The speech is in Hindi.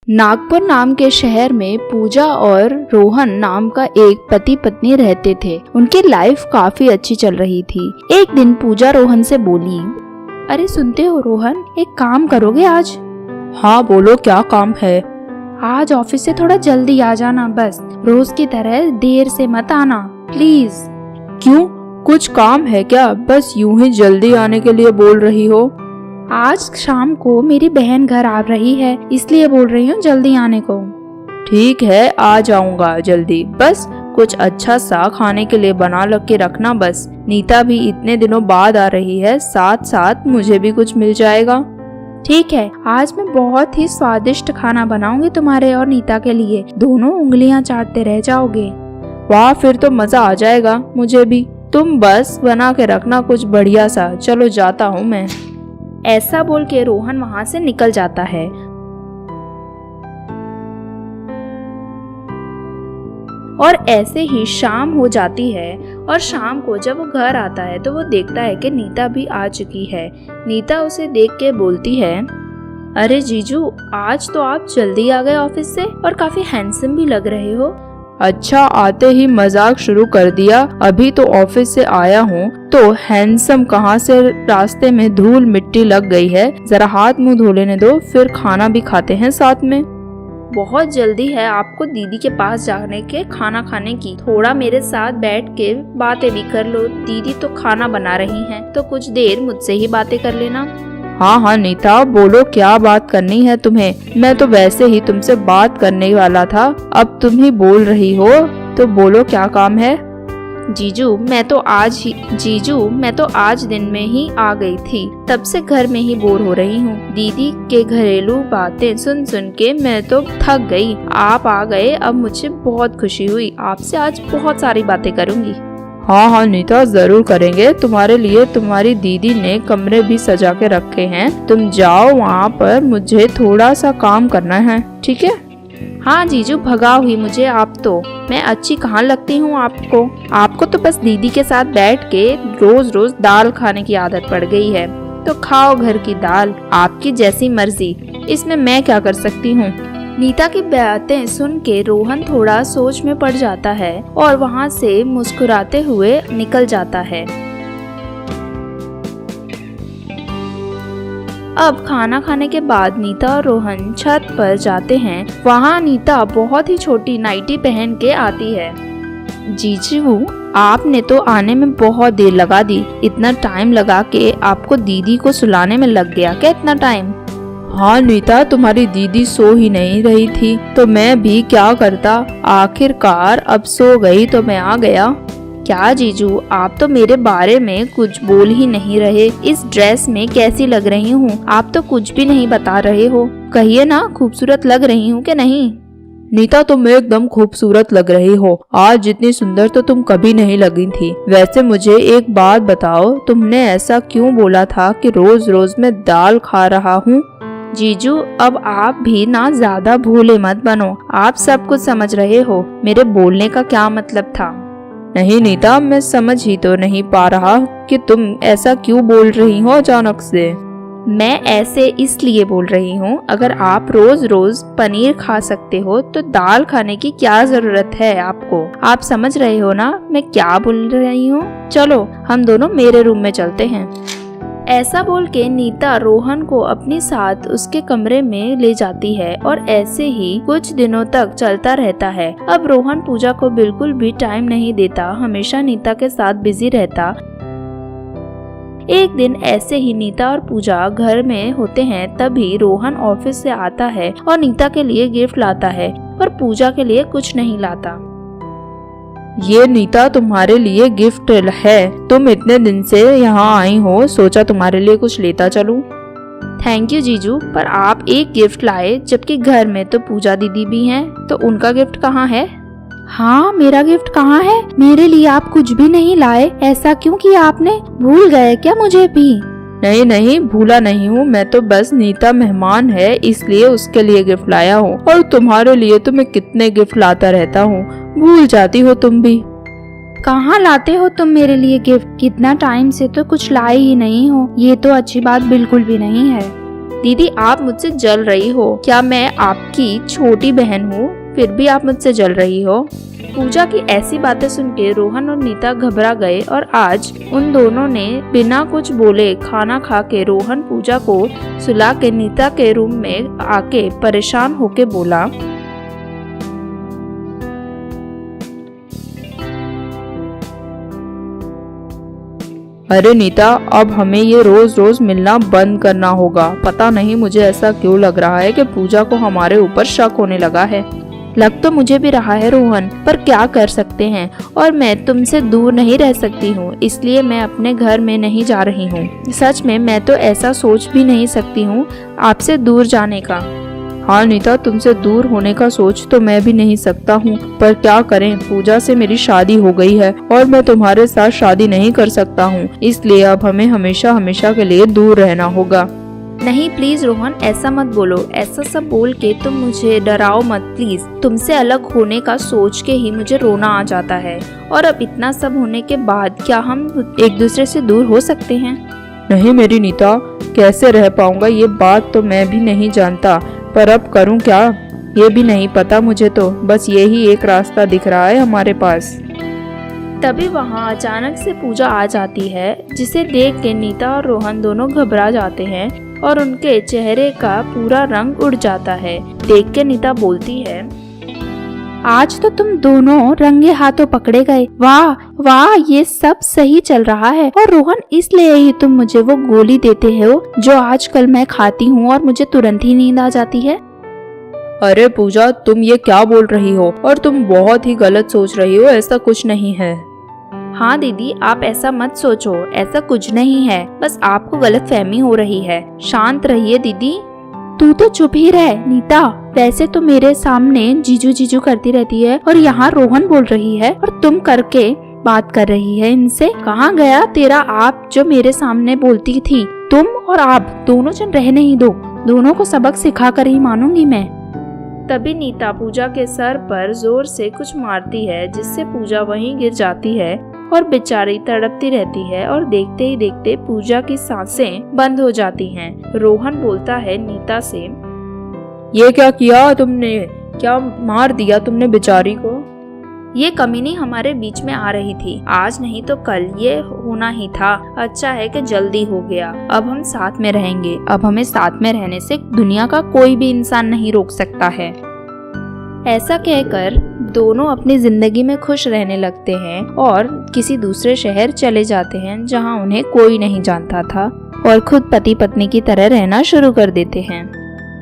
नागपुर नाम के शहर में पूजा और रोहन नाम का एक पति पत्नी रहते थे। उनकी लाइफ काफी अच्छी चल रही थी। एक दिन पूजा रोहन से बोली, अरे सुनते हो रोहन, एक काम करोगे आज? हाँ बोलो, क्या काम है? आज ऑफिस से थोड़ा जल्दी आ जाना, बस रोज की तरह देर से मत आना प्लीज। क्यों, कुछ काम है क्या? बस यूं ही जल्दी आने के लिए बोल रही हो? आज शाम को मेरी बहन घर आ रही है, इसलिए बोल रही हूँ जल्दी आने को। ठीक है, आ जाऊंगा जल्दी। बस कुछ अच्छा सा खाने के लिए बना के रखना बस। नीता भी इतने दिनों बाद आ रही है, साथ साथ मुझे भी कुछ मिल जाएगा। ठीक है, आज मैं बहुत ही स्वादिष्ट खाना बनाऊंगी तुम्हारे और नीता के लिए। दोनों उंगलियां चाटते रह जाओगे। वाह, फिर तो मजा आ जाएगा मुझे भी। तुम बस बना के रखना कुछ बढ़िया सा। चलो जाता हूँ मैं। ऐसा बोल के रोहन वहाँ से निकल जाता है। और ऐसे ही शाम हो जाती है और शाम को जब वो घर आता है तो वो देखता है कि नीता भी आ चुकी है। नीता उसे देख के बोलती है, अरे जीजू, आज तो आप जल्दी आ गए ऑफिस से और काफी हैंडसम भी लग रहे हो। अच्छा, आते ही मजाक शुरू कर दिया। अभी तो ऑफिस से आया हूँ तो हैंडसम कहाँ से, रास्ते में धूल मिट्टी लग गई है। जरा हाथ मुंह धो लेने दो, फिर खाना भी खाते हैं साथ में। बहुत जल्दी है आपको दीदी के पास जाने के, खाना खाने की। थोड़ा मेरे साथ बैठ के बातें भी कर लो। दीदी तो खाना बना रही हैं, तो कुछ देर मुझसे ही बातें कर लेना। हाँ हाँ नीता, बोलो क्या बात करनी है तुम्हें? मैं तो वैसे ही तुमसे बात करने वाला था, अब तुम ही बोल रही हो, तो बोलो क्या काम है? जीजू, मैं तो आज दिन में ही आ गई थी। तब से घर में ही बोर हो रही हूँ। दीदी के घरेलू बातें सुन सुन के मैं तो थक गई। आप आ गए, अब मुझे बहुत खुशी हुई। आपसे आज बहुत सारी बातें करूँगी। हाँ हाँ नीता, जरूर करेंगे। तुम्हारे लिए तुम्हारी दीदी ने कमरे भी सजा के रखे हैं। तुम जाओ वहाँ पर, मुझे थोड़ा सा काम करना है, ठीक है? हाँ जीजू, भगाओ ही मुझे आप तो। मैं अच्छी कहाँ लगती हूँ आपको तो बस दीदी के साथ बैठ के रोज रोज दाल खाने की आदत पड़ गई है। तो खाओ घर की दाल, आपकी जैसी मर्जी, इसमें मैं क्या कर सकती हूँ। नीता की बातें सुन के रोहन थोड़ा सोच में पड़ जाता है और वहाँ से मुस्कुराते हुए निकल जाता है। अब खाना खाने के बाद नीता और रोहन छत पर जाते हैं। वहाँ नीता बहुत ही छोटी नाइटी पहन के आती है। जीजू, आपने तो आने में बहुत देर लगा दी। इतना टाइम लगा के आपको दीदी को सुलाने में लग गया क्या इतना टाइम? हाँ नीता, तुम्हारी दीदी सो ही नहीं रही थी तो मैं भी क्या करता। आखिरकार अब सो गई तो मैं आ गया। क्या जीजू, आप तो मेरे बारे में कुछ बोल ही नहीं रहे। इस ड्रेस में कैसी लग रही हूँ? आप तो कुछ भी नहीं बता रहे हो। कहिए ना, खूबसूरत लग रही हूँ कि नहीं? नीता, तुम एकदम खूबसूरत लग रही हो। आज जितनी सुंदर तो तुम कभी नहीं लगी थी। वैसे मुझे एक बात बताओ, तुमने ऐसा क्यों बोला था कि रोज रोज मैं दाल खा रहा हूँ? जीजू, अब आप भी ना ज्यादा भोले मत बनो। आप सब कुछ समझ रहे हो। मेरे बोलने का क्या मतलब था? नहीं नीता, मैं समझ ही तो नहीं पा रहा कि तुम ऐसा क्यों बोल रही हो अचानक से। मैं ऐसे इसलिए बोल रही हूँ, अगर आप रोज रोज पनीर खा सकते हो तो दाल खाने की क्या जरूरत है आपको? आप समझ रहे हो ना मैं क्या बोल रही हूँ? चलो हम दोनों मेरे रूम में चलते हैं। ऐसा बोल के नीता रोहन को अपने साथ उसके कमरे में ले जाती है और ऐसे ही कुछ दिनों तक चलता रहता है। अब रोहन पूजा को बिल्कुल भी टाइम नहीं देता, हमेशा नीता के साथ बिजी रहता। एक दिन ऐसे ही नीता और पूजा घर में होते हैं, तभी रोहन ऑफिस से आता है और नीता के लिए गिफ्ट लाता है और पूजा के लिए कुछ नहीं लाता। ये नीता तुम्हारे लिए गिफ्ट है। तुम इतने दिन से यहाँ आई हो, सोचा तुम्हारे लिए कुछ लेता चलूं। थैंक यू जीजू, पर आप एक गिफ्ट लाए जबकि घर में तो पूजा दीदी भी हैं, तो उनका गिफ्ट कहाँ है? हाँ, मेरा गिफ्ट कहाँ है? मेरे लिए आप कुछ भी नहीं लाए। ऐसा क्यों किया आपने? भूल गए क्या मुझे भी? नहीं नहीं, भूला नहीं हूँ मैं तो, बस नीता मेहमान है इसलिए उसके लिए गिफ्ट लाया हूँ। और तुम्हारे लिए तो मैं कितने गिफ्ट लाता रहता हूँ, भूल जाती हो तुम भी। कहाँ लाते हो तुम मेरे लिए गिफ्ट? कितना टाइम से तो कुछ लाए ही नहीं हो। ये तो अच्छी बात बिल्कुल भी नहीं है। दीदी आप मुझसे जल रही हो, क्या मैं आपकी छोटी बहन हूँ, फिर भी आप मुझसे जल रही हो। पूजा की ऐसी बातें सुन के रोहन और नीता घबरा गए और आज उन दोनों ने बिना कुछ बोले खाना खा के रोहन पूजा को सुला के नीता के रूम में आके परेशान होके बोला, अरे नीता, अब हमें ये रोज रोज मिलना बंद करना होगा। पता नहीं मुझे ऐसा क्यों लग रहा है कि पूजा को हमारे ऊपर शक होने लगा है। लग तो मुझे भी रहा है रोहन, पर क्या कर सकते हैं, और मैं तुमसे दूर नहीं रह सकती हूँ, इसलिए मैं अपने घर में नहीं जा रही हूँ। सच में मैं तो ऐसा सोच भी नहीं सकती हूँ आपसे दूर जाने का। हाँ नीता, तुमसे दूर होने का सोच तो मैं भी नहीं सकता हूँ, पर क्या करें, पूजा से मेरी शादी हो गई है और मैं तुम्हारे साथ शादी नहीं कर सकता हूँ, इसलिए अब हमें हमेशा हमेशा के लिए दूर रहना होगा। नहीं प्लीज रोहन, ऐसा मत बोलो, ऐसा सब बोल के तुम मुझे डराओ मत प्लीज। तुमसे अलग होने का सोच के ही मुझे रोना आ जाता है, और अब इतना सब होने के बाद क्या हम एक दूसरे से दूर हो सकते हैं? नहीं मेरी नीता, कैसे रह पाऊंगा ये बात तो मैं भी नहीं जानता, पर अब करूं क्या ये भी नहीं पता मुझे। तो बस यही एक रास्ता दिख रहा है हमारे पास। तभी वहाँ अचानक से पूजा आ जाती है, जिसे देख के नीता और रोहन दोनों घबरा जाते हैं और उनके चेहरे का पूरा रंग उड़ जाता है। देख के नीता बोलती है, आज तो तुम दोनों रंगे हाथों पकड़े गए। वाह वाह, ये सब सही चल रहा है। और रोहन, इसलिए ही तुम मुझे वो गोली देते हो जो आजकल मैं खाती हूँ और मुझे तुरंत ही नींद आ जाती है। अरे पूजा, तुम ये क्या बोल रही हो, और तुम बहुत ही गलत सोच रही हो, ऐसा कुछ नहीं है। हाँ दीदी, आप ऐसा मत सोचो, ऐसा कुछ नहीं है, बस आपको गलतफहमी हो रही है। शांत रहिए दीदी। तू तो चुप ही रह नीता, वैसे तो मेरे सामने जीजू जीजू करती रहती है और यहाँ रोहन बोल रही है और तुम करके बात कर रही है इनसे। कहाँ गया तेरा आप जो मेरे सामने बोलती थी? तुम और आप दोनों जन रहने ही दो, दोनों को सबक सिखा कर ही मानूंगी मैं। तभी नीता पूजा के सर पर जोर से कुछ मारती है, जिससे पूजा वहीं गिर जाती है और बेचारी तड़पती रहती है, और देखते ही देखते पूजा की सांसें बंद हो जाती हैं। रोहन बोलता है नीता से, ये क्या किया तुमने, क्या मार दिया तुमने बेचारी को? ये कमीनी हमारे बीच में आ रही थी, आज नहीं तो कल ये होना ही था। अच्छा है कि जल्दी हो गया, अब हम साथ में रहेंगे। अब हमें साथ में रहने से दुनिया का कोई भी इंसान नहीं रोक सकता है। ऐसा कहकर दोनों अपनी जिंदगी में खुश रहने लगते हैं और किसी दूसरे शहर चले जाते हैं, जहां उन्हें कोई नहीं जानता था, और खुद पति पत्नी की तरह रहना शुरू कर देते हैं।